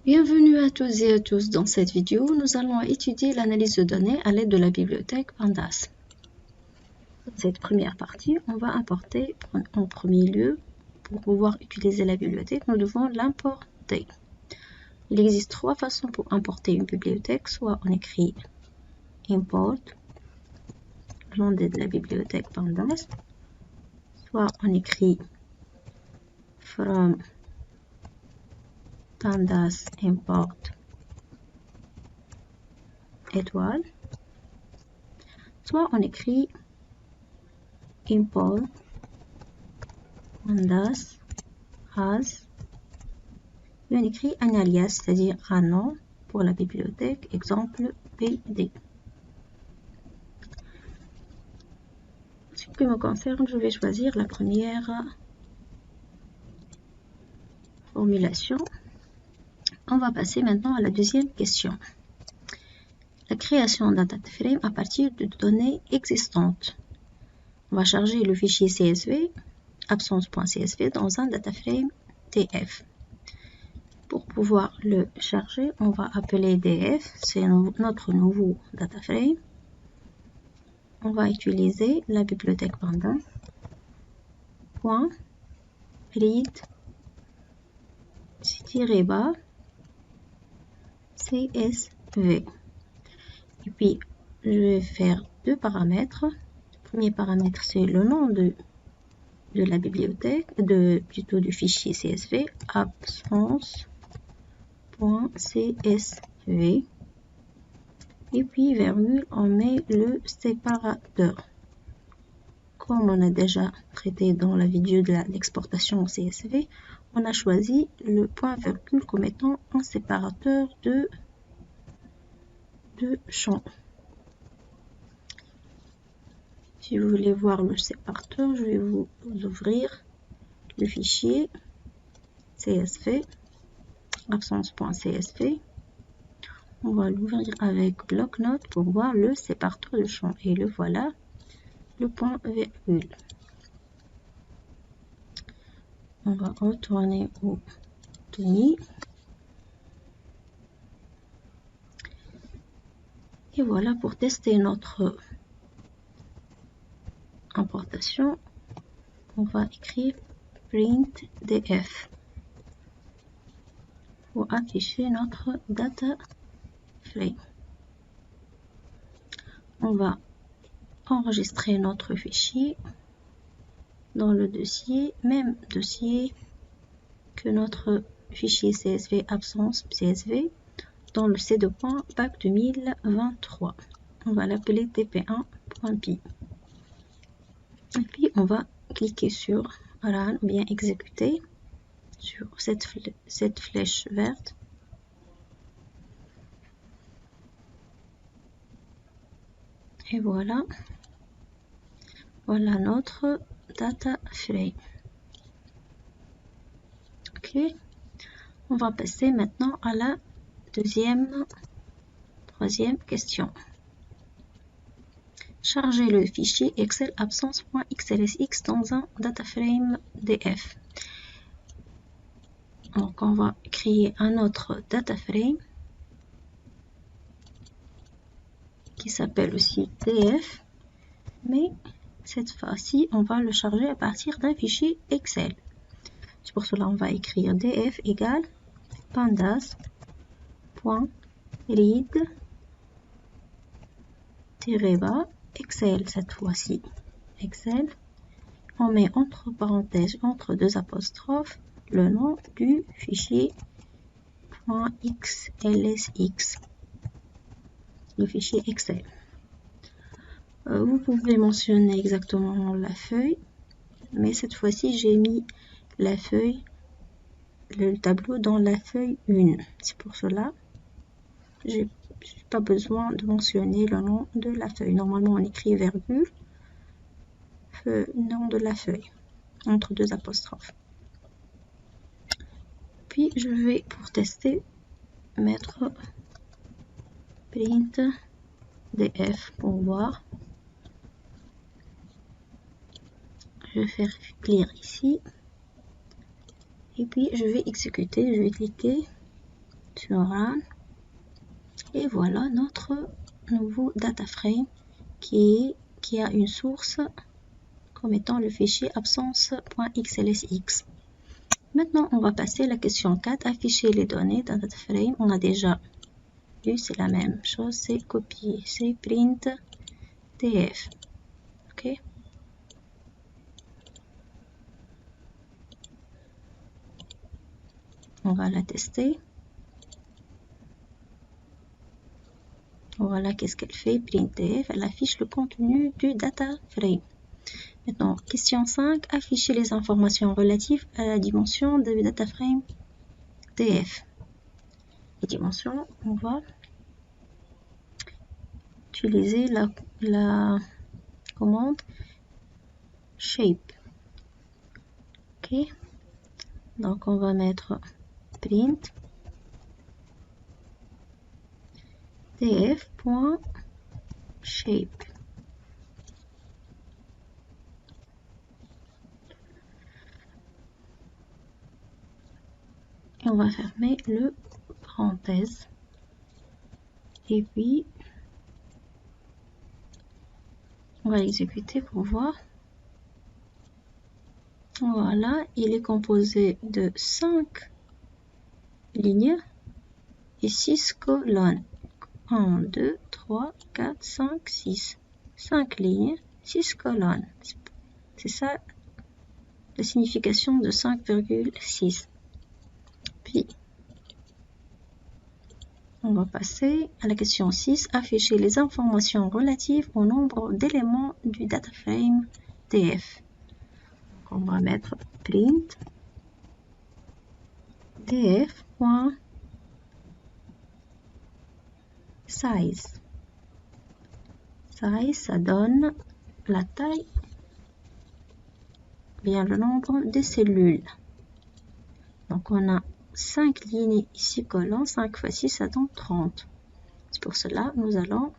Bienvenue à tous et à tous. Dans cette vidéo, nous allons étudier l'analyse de données à l'aide de la bibliothèque Pandas. Dans cette première partie, on va importer en premier lieu, pour pouvoir utiliser la bibliothèque, nous devons l'importer. Il existe trois façons pour importer une bibliothèque, soit on écrit import, le nom de la bibliothèque Pandas, soit on écrit from pandas import étoile, soit on écrit import pandas as, et on écrit un alias, c'est-à-dire un nom pour la bibliothèque, exemple PD. En ce qui me concerne, je vais choisir la première formulation. On va passer maintenant à la deuxième question. La création d'un data frame à partir de données existantes. On va charger le fichier CSV, absence.csv, dans un data frame DF. Pour pouvoir le charger, on va appeler DF, c'est notre nouveau data frame. On va utiliser la bibliothèque Pandas. .read /bas CSV. Et puis, je vais faire deux paramètres. Le premier paramètre, c'est le nom de la bibliothèque, plutôt du fichier CSV, absence.csv. Et puis, virgule, on met le séparateur. Comme on a déjà traité dans la vidéo de l'exportation au CSV, on a choisi le point virgule comme étant un séparateur de champs. Si vous voulez voir le séparateur, je vais vous ouvrir le fichier CSV, absence.csv. On va l'ouvrir avec bloc-notes pour voir le séparateur de champs. Et le voilà, le point virgule. On va retourner au tenue. Et voilà, pour tester notre importation, on va écrire print df pour afficher notre data frame. On va enregistrer notre fichier dans le dossier, même dossier que notre fichier CSV absence CSV, dans le C2.bac 2023. On va l'appeler tp1.py. Et puis on va cliquer sur Run ou bien exécuter sur cette flèche verte. Et voilà notre data frame. Ok, on va passer maintenant à la troisième question. Charger le fichier Excel absence.xlsx dans un data frame DF. Donc on va créer un autre data frame qui s'appelle aussi DF, mais cette fois-ci on va le charger à partir d'un fichier Excel. C'est pour cela on va écrire df égale pandas.read-bas Excel cette fois-ci. Excel. On met entre parenthèses, entre deux apostrophes, le nom du fichier .xlsx, le fichier Excel. Vous pouvez mentionner exactement la feuille, mais cette fois-ci j'ai mis la feuille, le tableau dans la feuille 1. C'est pour cela j'ai pas besoin de mentionner le nom de la feuille. Normalement on écrit virgule, nom de la feuille, entre deux apostrophes. Puis je vais, pour tester, mettre print df pour voir. Je vais faire clear ici. Et puis je vais exécuter, je vais cliquer sur Run. Et voilà notre nouveau data frame qui a une source comme étant le fichier absence.xlsx. Maintenant, on va passer à la question 4, afficher les données d'un data frame. On a déjà vu, c'est la même chose, c'est copier, c'est print df. Ok. On va la tester. Voilà qu'est-ce qu'elle fait, printf, elle affiche le contenu du data frame. Maintenant, question 5, afficher les informations relatives à la dimension de data frame df. Les dimensions, on va utiliser la commande shape. Ok, donc on va mettre print df.shape. Et on va fermer le parenthèse. Et puis, on va l'exécuter pour voir. Voilà, il est composé de 5 lignes et 6 colonnes. 1, 2, 3, 4, 5, 6. 5 lignes, 6 colonnes. C'est ça la signification de 5,6. Puis, on va passer à la question 6, afficher les informations relatives au nombre d'éléments du data frame df. Donc, on va mettre print df.size. Size, ça donne la taille, bien le nombre de cellules. Donc, on a 5 lignes ici, colonnes, 5 fois 6, ça donne 30. C'est pour cela nous allons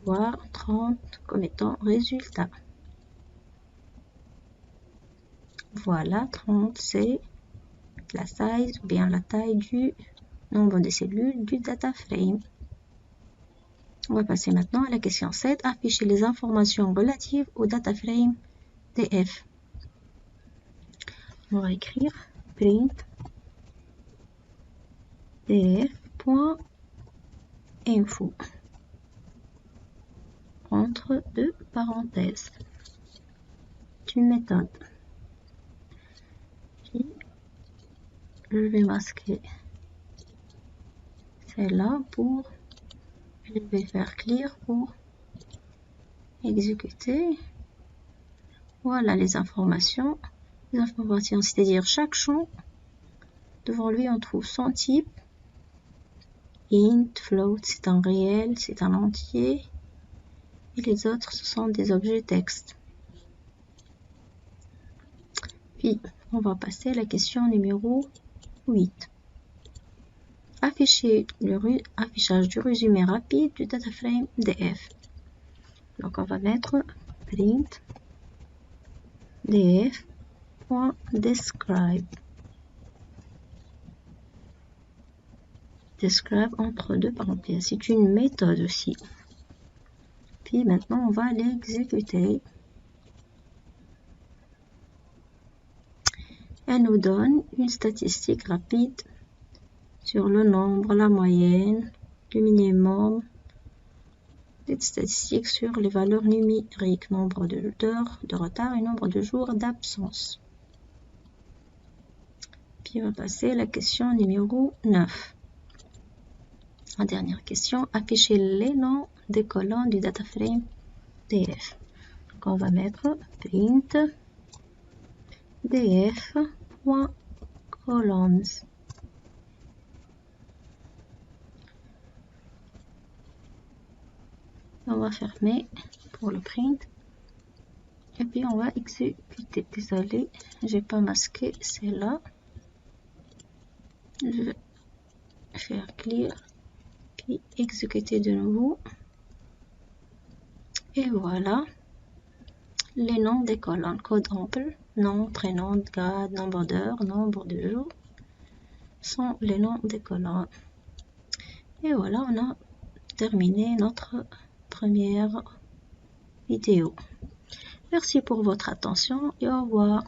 voir 30 comme étant résultat. Voilà, 30, c'est la size ou bien la taille du nombre de cellules du data frame. On va passer maintenant à la question 7, afficher les informations relatives au data frame df. On va écrire print df.info entre deux parenthèses. C'est une méthode. Puis, je vais masquer celle-là pour, je vais faire clear pour exécuter. Voilà les informations. Les informations, c'est-à-dire chaque champ, devant lui on trouve son type. Int, float, c'est un réel, c'est un entier. Et les autres, ce sont des objets texte. Puis, on va passer à la question numéro 8. Afficher affichage du résumé rapide du data frame df. Donc, on va mettre print df.describe. Describe entre deux parenthèses. C'est une méthode aussi. Puis maintenant, on va l'exécuter. Elle nous donne une statistique rapide sur le nombre, la moyenne, le minimum, des statistiques sur les valeurs numériques, nombre d'heures de retard et nombre de jours d'absence. Puis on va passer à la question numéro 9. La dernière question, afficher les noms des colonnes du data frame df. Donc on va mettre print df.columns. On va fermer pour le print et puis on va exécuter. Désolé, j'ai pas masqué celle-là. Je vais faire clear puis exécuter de nouveau. Et voilà les noms des colonnes. Code ample, nom, prénom, grade, nombre d'heures, nombre de jours. sont les noms des colonnes. Et voilà, on a terminé notre première vidéo. Merci pour votre attention et au revoir.